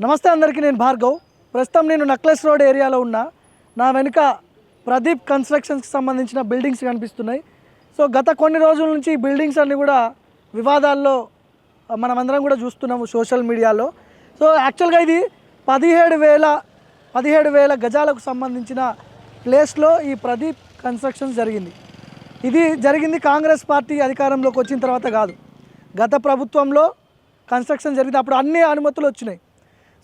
నమస్తే అందరికీ, నేను భార్గవ్. ప్రస్తుతం నేను నక్లెస్ రోడ్ ఏరియాలో ఉన్నా. నా వెనుక ప్రదీప్ కన్స్ట్రక్షన్స్కి సంబంధించిన బిల్డింగ్స్ కనిపిస్తున్నాయి. సో గత కొన్ని రోజుల నుంచి ఈ బిల్డింగ్స్ అన్నీ కూడా వివాదాల్లో మనమందరం కూడా చూస్తున్నాము సోషల్ మీడియాలో. సో యాక్చువల్గా ఇది 17,000 గజాలకు సంబంధించిన ప్లేస్లో ఈ ప్రదీప్ కన్స్ట్రక్షన్స్ జరిగింది. ఇది జరిగింది కాంగ్రెస్ పార్టీ అధికారంలోకి వచ్చిన తర్వాత కాదు, గత ప్రభుత్వంలో కన్స్ట్రక్షన్ జరిగింది. అప్పుడు అన్ని అనుమతులు వచ్చినాయి.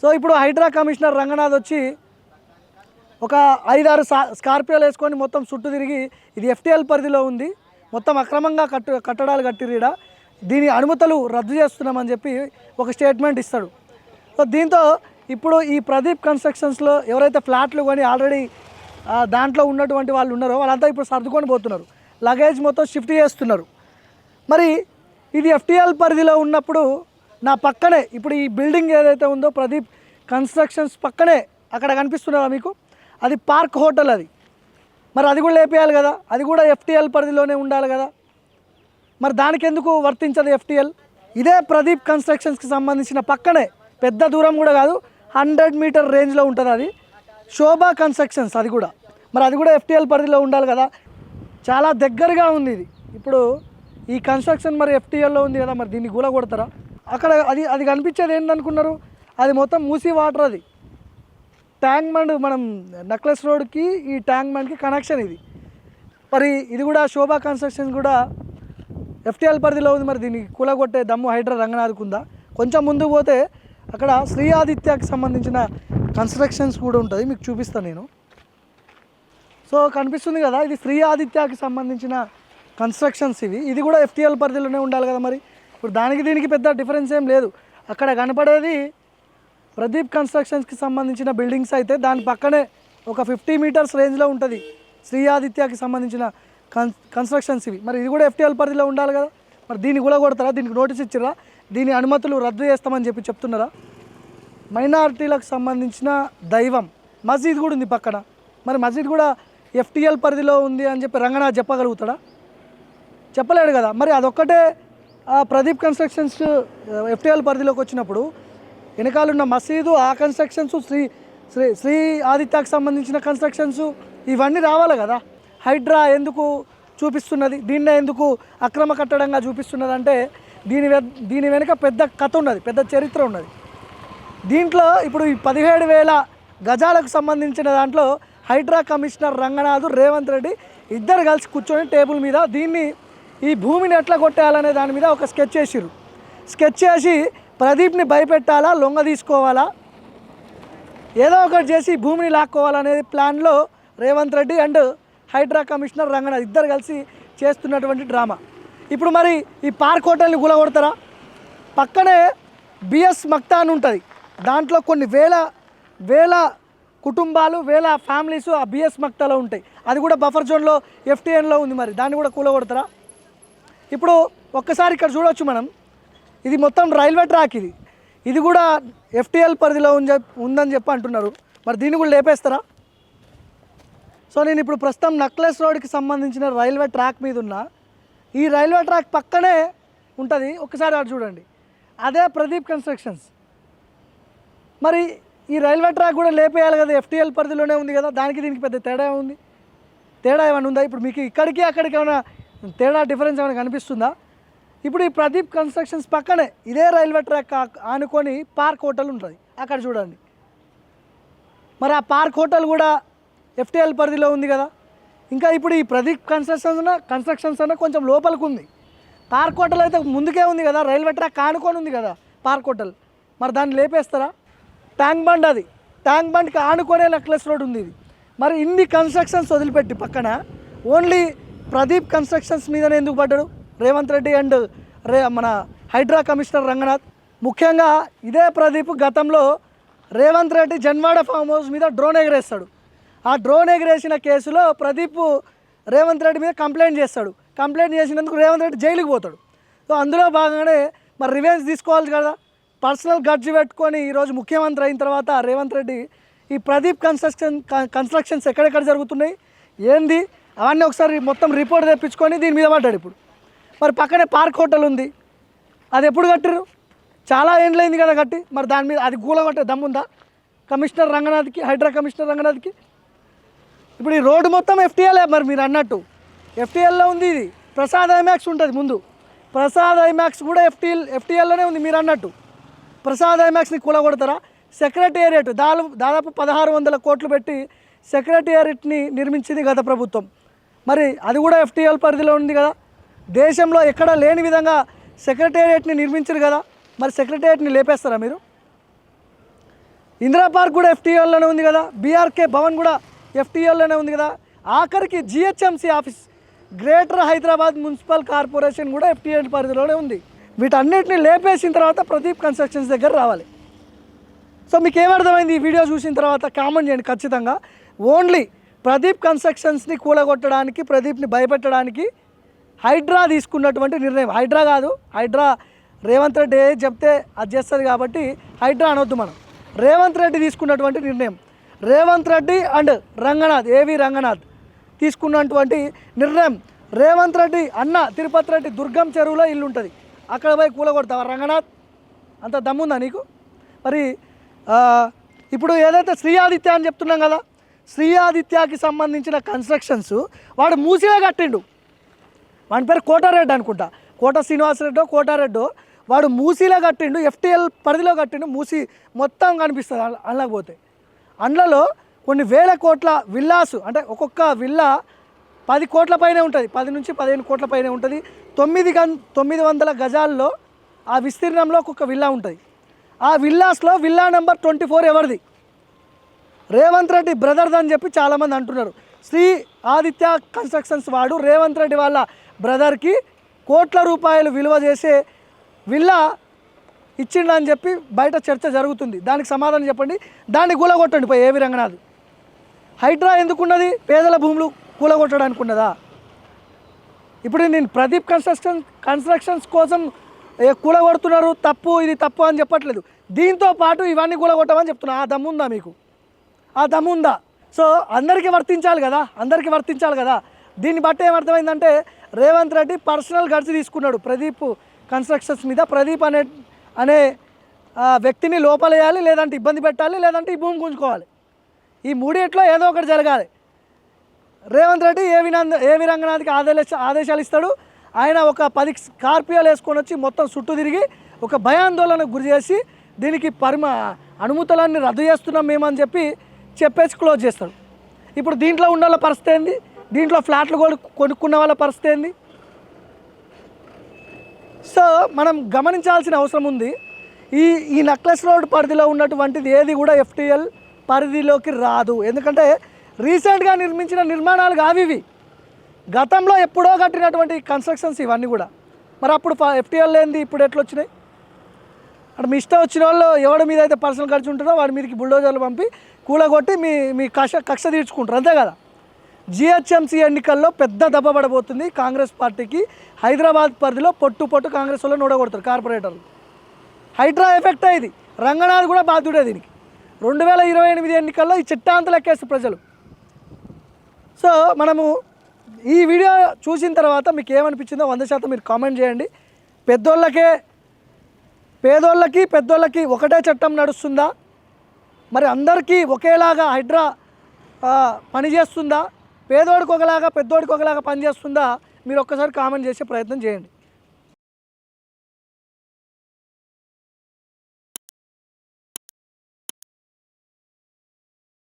సో ఇప్పుడు హైడ్రా కమిషనర్ రంగనాథ్ వచ్చి ఒక 5-6 స్కార్పియోలు వేసుకొని మొత్తం చుట్టూ తిరిగి ఇది FTL పరిధిలో ఉంది, మొత్తం అక్రమంగా కట్టడాలు కట్టిరీడ, దీని అనుమతులు రద్దు చేస్తున్నామని చెప్పి ఒక స్టేట్మెంట్ ఇస్తాడు. సో దీంతో ఇప్పుడు ఈ ప్రదీప్ కన్స్ట్రక్షన్స్లో ఎవరైతే ఫ్లాట్లు కొని ఆల్రెడీ దాంట్లో ఉన్నటువంటి వాళ్ళు ఉన్నారో వాళ్ళంతా ఇప్పుడు సర్దుకొని పోతున్నారు, లగేజ్ మొత్తం షిఫ్ట్ చేస్తున్నారు. మరి ఇది FTL పరిధిలో ఉన్నప్పుడు నా పక్కనే ఇప్పుడు ఈ బిల్డింగ్ ఏదైతే ఉందో ప్రదీప్ కన్స్ట్రక్షన్స్ పక్కనే అక్కడ కనిపిస్తున్నదా మీకు, అది పార్క్ హోటల్. అది మరి అది కూడా లేపేయాలి కదా, అది కూడా FTL పరిధిలోనే ఉండాలి కదా. మరి దానికి ఎందుకు వర్తించదు FTL? ఇదే ప్రదీప్ కన్స్ట్రక్షన్స్కి సంబంధించిన పక్కనే, పెద్ద దూరం కూడా కాదు, 100 మీటర్ రేంజ్లో ఉంటుంది అది శోభా కన్స్ట్రక్షన్స్. అది కూడా మరి అది కూడా FTL పరిధిలో ఉండాలి కదా, చాలా దగ్గరగా ఉంది ఇది. ఇప్పుడు ఈ కన్స్ట్రక్షన్ మరి FTLలో ఉంది కదా, మరి దీన్ని గూల కొడతారా? అక్కడ అది కనిపించేది ఏంటనుకున్నారు, అది మొత్తం మూసి వాటర్, అది ట్యాంక్ బండ్, మనం నక్లెస్ రోడ్కి ఈ ట్యాంక్ బండ్కి కనెక్షన్ ఇది. మరి ఇది కూడా శోభా కన్స్ట్రక్షన్ కూడా FTL పరిధిలో ఉంది. మరి దీన్ని కూలగొట్టే దమ్ము హైడ్రా రంగనాథ్కు ఉందా? కొంచెం ముందుకు పోతే అక్కడ శ్రీ ఆదిత్యకి సంబంధించిన కన్స్ట్రక్షన్స్ కూడా ఉంటుంది, మీకు చూపిస్తాను నేను. సో కనిపిస్తుంది కదా, ఇది శ్రీ ఆదిత్యకి సంబంధించిన కన్స్ట్రక్షన్స్ ఇవి. ఇది కూడా FTL పరిధిలోనే ఉండాలి కదా. మరి ఇప్పుడు దానికి దీనికి పెద్ద డిఫరెన్స్ ఏం లేదు. అక్కడ కనపడేది ప్రదీప్ కన్స్ట్రక్షన్స్కి సంబంధించిన బిల్డింగ్స్ అయితే దాని పక్కనే ఒక 50 మీటర్స్ రేంజ్లో ఉంటుంది శ్రీ ఆదిత్యకి సంబంధించిన కన్స్ట్రక్షన్స్ ఇవి. మరి ఇది కూడా FTL పరిధిలో ఉండాలి కదా. మరి దీన్ని కూడా కొడతారా? దీనికి నోటీస్ ఇచ్చిరా? దీని అనుమతులు రద్దు చేస్తామని చెప్తున్నారా? మైనారిటీలకు సంబంధించిన దైవం మసీద్ కూడా ఉంది పక్కన. మరి మసీద్ కూడా FTL పరిధిలో ఉంది అని చెప్పి రంగనాథ్ చెప్పగలుగుతాడా? చెప్పలేడు కదా. మరి అదొక్కటే ప్రదీప్ కన్స్ట్రక్షన్స్ FTL పరిధిలోకి వచ్చినప్పుడు వెనకాలన్న మసీదు, ఆ కన్స్ట్రక్షన్స్, శ్రీ ఆదిత్యకు సంబంధించిన కన్స్ట్రక్షన్స్ ఇవన్నీ రావాలి కదా. హైడ్రా ఎందుకు చూపిస్తున్నది, దీన్నే ఎందుకు అక్రమ కట్టడంగా చూపిస్తున్నది అంటే దీని వెనుక పెద్ద కథ ఉన్నది, పెద్ద చరిత్ర ఉన్నది. దీంట్లో ఇప్పుడు ఈ 17,000 గజాలకు సంబంధించిన దాంట్లో హైడ్రా కమిషనర్ రంగనాథ్, రేవంత్ రెడ్డి ఇద్దరు కలిసి కూర్చొని టేబుల్ మీద ఈ భూమిని ఎట్లా కొట్టేయాలనే దాని మీద ఒక స్కెచ్ చేసిర్రు. స్కెచ్ చేసి ప్రదీప్ని భయపెట్టాలా, లొంగ తీసుకోవాలా, ఏదో ఒకటి చేసి భూమిని లాక్కోవాలనేది ప్లాన్లో రేవంత్ రెడ్డి అండ్ హైడ్రా కమిషనర్ రంగనాథ్ ఇద్దరు కలిసి చేస్తున్నటువంటి డ్రామా. ఇప్పుడు మరి ఈ పార్క్ హోటల్ని కూలగొడతారా? పక్కనే BS మక్తా అని ఉంటుంది, దాంట్లో కొన్ని వేల కుటుంబాలు, వేల ఫ్యామిలీస్ ఆ BS మక్తాలో ఉంటాయి. అది కూడా బఫర్ జోన్లో FTNలో ఉంది. మరి దాన్ని కూడా కూలగొడతారా? ఇప్పుడు ఒక్కసారి ఇక్కడ చూడవచ్చు మనం, ఇది మొత్తం రైల్వే ట్రాక్. ఇది కూడా FTL పరిధిలో ఉందని చెప్పి అంటున్నారు. మరి దీన్ని కూడా లేపేస్తారా? సో నేను ఇప్పుడు ప్రస్తుతం నక్లెస్ రోడ్కి సంబంధించిన రైల్వే ట్రాక్ మీద ఉన్నా. ఈ రైల్వే ట్రాక్ పక్కనే ఉంటుంది, ఒక్కసారి అటు చూడండి, అదే ప్రదీప్ కన్స్ట్రక్షన్స్. మరి ఈ రైల్వే ట్రాక్ కూడా లేపేయాలి కదా, FTL పరిధిలోనే ఉంది కదా. దానికి దీనికి పెద్ద తేడా ఉంది? తేడా ఏమైనా ఉందా? ఇప్పుడు మీకు ఇక్కడికి అక్కడికి ఏమైనా తేడా, డిఫరెన్స్ ఏమైనా కనిపిస్తుందా? ఇప్పుడు ఈ ప్రదీప్ కన్స్ట్రక్షన్స్ పక్కనే ఇదే రైల్వే ట్రాక్ ఆనుకొని పార్క్ హోటల్ ఉంటుంది, అక్కడ చూడండి. మరి ఆ పార్క్ హోటల్ కూడా FTL పరిధిలో ఉంది కదా. ఇంకా ఇప్పుడు ఈ ప్రదీప్ కన్స్ట్రక్షన్స్ అన్న కొంచెం లోపలికి ఉంది, పార్క్ హోటల్ అయితే ముందుకే ఉంది కదా, రైల్వే ట్రాక్ ఆనుకొని ఉంది కదా పార్క్ హోటల్. మరి దాన్ని లేపేస్తారా? ట్యాంక్ బండ్, అది ట్యాంక్ బండ్కి ఆనుకొనే నక్లెస్ రోడ్ ఉంది ఇది. మరి ఇన్ని కన్స్ట్రక్షన్స్ వదిలిపెట్టి పక్కన ఓన్లీ ప్రదీప్ కన్స్ట్రక్షన్స్ మీదనే ఎందుకు పడ్డాడు రేవంత్ రెడ్డి అండ్ మన హైడ్రా కమిషనర్ రంగనాథ్? ముఖ్యంగా ఇదే ప్రదీప్ గతంలో రేవంత్ రెడ్డి జన్వాడ ఫామ్ హౌస్ మీద డ్రోన్ ఎగరేస్తాడు. ఆ డ్రోన్ ఎగరేసిన కేసులో ప్రదీప్ రేవంత్ రెడ్డి మీద కంప్లైంట్ చేస్తాడు. కంప్లైంట్ చేసినందుకు రేవంత్ రెడ్డి జైలుకి పోతాడు. సో అందులో భాగంగానే మరి రివెంజ్ తీసుకోవాలి కదా, పర్సనల్ గడ్జి పెట్టుకొని ఈరోజు ముఖ్యమంత్రి అయిన తర్వాత రేవంత్ రెడ్డి ఈ ప్రదీప్ కన్స్ట్రక్షన్స్ ఎక్కడెక్కడ జరుగుతున్నాయి ఏంది అవన్నీ ఒకసారి మొత్తం రిపోర్ట్ తెప్పించుకొని దీని మీద పడ్డాడు. ఇప్పుడు మరి పక్కనే పార్క్ హోటల్ ఉంది, అది ఎప్పుడు కట్టిరు? చాలా ఏండ్లైంది కదా కట్టి, మరి దాని మీద అది కూలగొట్టే దమ్ముందా కమిషనర్ రంగనాథ్కి, హైడ్రా కమిషనర్ రంగనాథ్కి? ఇప్పుడు ఈ రోడ్డు మొత్తం ఎఫ్టీఎల్, మరి మీరు అన్నట్టు ఎఫ్టీఎల్లో ఉంది. ఇది ప్రసాద్ ఐమాక్స్ ఉంటుంది ముందు, ప్రసాద్ ఐమాక్స్ కూడా ఎఫ్టీఎల్లోనే ఉంది. మీరు అన్నట్టు ప్రసాద్ ఐమాక్స్ని కూలగొడతారా? సెక్రటేరియట్ దాదాపు 1600 కోట్లు పెట్టి సెక్రటేరియట్ని నిర్మించింది గత ప్రభుత్వం, మరి అది కూడా ఎఫ్టీఎల్ పరిధిలో ఉంది కదా. దేశంలో ఎక్కడా లేని విధంగా సెక్రటేరియట్ని నిర్మించారు కదా, మరి సెక్రటేరియట్ని లేపేస్తారా మీరు? ఇందిరా పార్క్ కూడా ఎఫ్టీఎల్లోనే ఉంది కదా, బీఆర్కే భవన్ కూడా ఎఫ్టీఎల్లోనే ఉంది కదా, ఆఖరికి GHMC office greater Hyderabad municipal corporation కూడా ఎఫ్టీఎల్ పరిధిలోనే ఉంది. వీటన్నిటిని లేపేసిన తర్వాత ప్రదీప్ కన్స్ట్రక్షన్స్ దగ్గర రావాలి. సో మీకు ఏమర్థమైంది ఈ వీడియో చూసిన తర్వాత కామెంట్ చేయండి ఖచ్చితంగా. ఓన్లీ ప్రదీప్ కన్స్ట్రక్షన్స్ని కూలగొట్టడానికి, ప్రదీప్ని భయపెట్టడానికి హైడ్రా తీసుకున్నటువంటి నిర్ణయం. హైడ్రా కాదు, హైడ్రా రేవంత్ రెడ్డి ఏది చెప్తే అది చేస్తుంది కాబట్టి హైడ్రా అనొద్దు మనం. రేవంత్ రెడ్డి తీసుకున్నటువంటి నిర్ణయం, రేవంత్ రెడ్డి అండ్ రంగనాథ్, ఏవి రంగనాథ్ తీసుకున్నటువంటి నిర్ణయం. రేవంత్ రెడ్డి అన్న తిరుపతి రెడ్డి దుర్గం చెరువులో ఇల్లు ఉంటుంది, అక్కడ పోయి కూలగొడతావా రంగనాథ్? అంత దమ్ముందా నీకు? మరి ఇప్పుడు ఏదైతే శ్రీ ఆదిత్య అని చెప్తున్నాం కదా, శ్రీ ఆదిత్యకి సంబంధించిన కన్స్ట్రక్షన్స్ వాడు మూసిలో కట్టిండు. వాడి పేరు కోటారెడ్డి అనుకుంటా, కోట శ్రీనివాసరెడ్డో కోటారెడ్డో, వాడు మూసీలో కట్టిండు, ఎఫ్టీఎల్ పరిధిలో కట్టిండు. మూసి మొత్తం కనిపిస్తుంది అందులోకి పోతే. అందులో కొన్ని వేల కోట్ల విల్లాసు, అంటే ఒక్కొక్క విల్లా 10 కోట్ల పైనే ఉంటుంది, 10 నుంచి 15 కోట్ల పైనే ఉంటుంది. 900 గజాల్లో ఆ విస్తీర్ణంలో ఒక్కొక్క విల్లా ఉంటుంది. ఆ విల్లాస్లో విల్లా నెంబర్ 24 ఎవరిది? రేవంత్ రెడ్డి బ్రదర్ది అని చెప్పి చాలామంది అంటున్నారు. శ్రీ ఆదిత్య కన్స్ట్రక్షన్స్ వాడు రేవంత్ రెడ్డి వాళ్ళ బ్రదర్కి కోట్ల రూపాయలు విలువ చేసే విల్లా ఇచ్చిండని చెప్పి బయట చర్చ జరుగుతుంది. దానికి సమాధానం చెప్పండి. దాన్ని కూలగొట్టండి పోయి ఏవి రంగనాథ్. హైడ్రా ఎందుకున్నది? పేదల భూములు కూలగొట్టడానికి ఉన్నదా? ఇప్పుడు నేను ప్రదీప్ కన్స్ట్రక్షన్స్ కోసం కూలగొడుతున్నారు, తప్పు, ఇది తప్పు అని చెప్పట్లేదు. దీంతో పాటు ఇవన్నీ కూలగొట్టమని చెప్తున్నా. ఆ దమ్ముందా మీకు? ఆ దమ్ముందా? సో అందరికీ వర్తించాలి కదా. దీన్ని బట్టి ఏమర్థమైందంటే రేవంత్ రెడ్డి పర్సనల్ గడిచి తీసుకున్నాడు ప్రదీప్ కన్స్ట్రక్షన్స్ మీద. ప్రదీప్ అనే వ్యక్తిని లోపలేయాలి, లేదంటే ఇబ్బంది పెట్టాలి, లేదంటే ఈ భూమి గుంజుకోవాలి. ఈ మూడిట్లో ఏదో ఒకటి జరగాలి. రేవంత్ రెడ్డి ఏవి రంగనాథ్కి ఆదేశాలు ఇస్తాడు. ఆయన ఒక 10 స్కార్పియోలు వేసుకొని వచ్చి మొత్తం చుట్టూ తిరిగి ఒక భయాందోళనకు గురి చేసి దీనికి అనుమతులన్నీ రద్దు చేస్తున్నాం మేమని చెప్పేసి క్లోజ్ చేస్తాడు. ఇప్పుడు దీంట్లో ఉన్న వాళ్ళ పరిస్థితి ఏంది? దీంట్లో ఫ్లాట్లు కొనుక్కున్న వాళ్ళ పరిస్థితి ఏంది? సో మనం గమనించాల్సిన అవసరం ఉంది. ఈ నెక్లెస్ రోడ్ పరిధిలో ఉన్నటువంటిది ఏది కూడా ఎఫ్టీఎల్ పరిధిలోకి రాదు. ఎందుకంటే రీసెంట్గా నిర్మించిన నిర్మాణాలు కావు ఇవి, గతంలో ఎప్పుడో కట్టినటువంటి కన్స్ట్రక్షన్స్ ఇవన్నీ కూడా. మరి అప్పుడు ఎఫ్టీఎల్ ఏంది, ఇప్పుడు ఎట్లా వచ్చినాయి? అంటే మీ ఇష్టం వచ్చిన వాళ్ళు ఎవరి మీద అయితే పర్సనల్ ఖర్చు ఉంటుందో వాడి మీదకి బుల్డోజర్లు పంపి కూలగొట్టి మీ కక్ష తీర్చుకుంటారు, అంతే కదా. జిహెచ్ఎంసీ ఎన్నికల్లో పెద్ద దెబ్బ పడబోతుంది కాంగ్రెస్ పార్టీకి. హైదరాబాద్ పరిధిలో పొట్టు కాంగ్రెస్ వాళ్ళు నోడగొడతారు కార్పొరేటర్లు. హైడ్రా ఎఫెక్ట్ అయ్యేది. రంగనాథ్ కూడా బాధ్యుడే దీనికి. 2028 ఎన్నికల్లో ఈ చిట్టాంతలు లెక్కేస్తారు ప్రజలు. సో మనము ఈ వీడియో చూసిన తర్వాత మీకు ఏమనిపించిందో 100% మీరు కామెంట్ చేయండి. పేదోళ్ళకి ఒకటే చట్టం నడుస్తుందా? మరి అందరికీ ఒకేలాగా హైడ్రా పనిచేస్తుందా? పేదోడికి ఒకలాగా పెద్దోడికి ఒకలాగా పనిచేస్తుందా? మీరు ఒక్కసారి కామెంట్ చేసే ప్రయత్నం చేయండి.